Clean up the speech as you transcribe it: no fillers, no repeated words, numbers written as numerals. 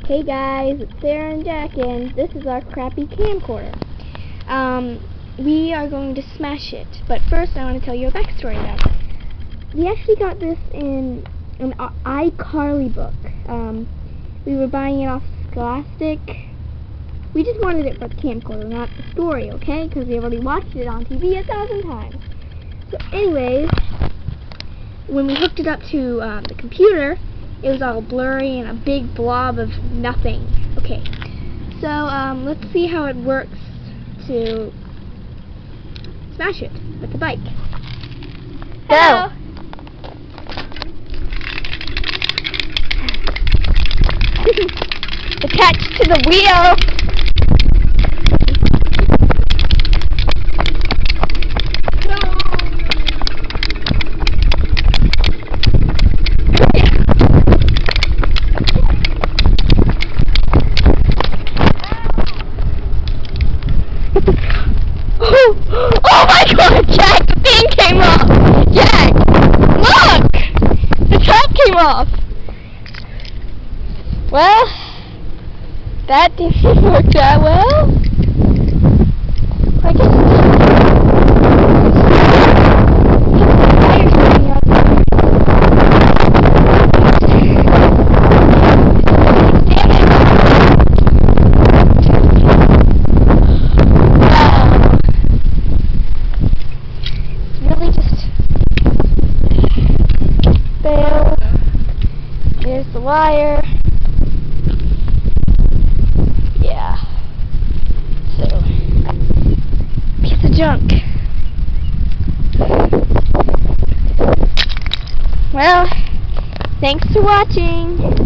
Hey guys, it's Sarah and Jack, and this is our Crappy Camcorder. We are going to smash it, but first I want to tell you a backstory about it. We actually got this in an iCarly book. We were buying it off Scholastic. We just wanted it for the camcorder, not the story, okay? Because we already watched it on TV 1,000 times. So anyways, when we hooked it up to the computer, it was all blurry and a big blob of nothing. Okay, so let's see how it works to smash it with the bike. Go! Attached to the wheel! Oh my god, Jack, the thing came off! Jack, look! The top came off! Well, that didn't work that well. I guess here's the wire. Yeah. So, piece of junk. Well, thanks for watching.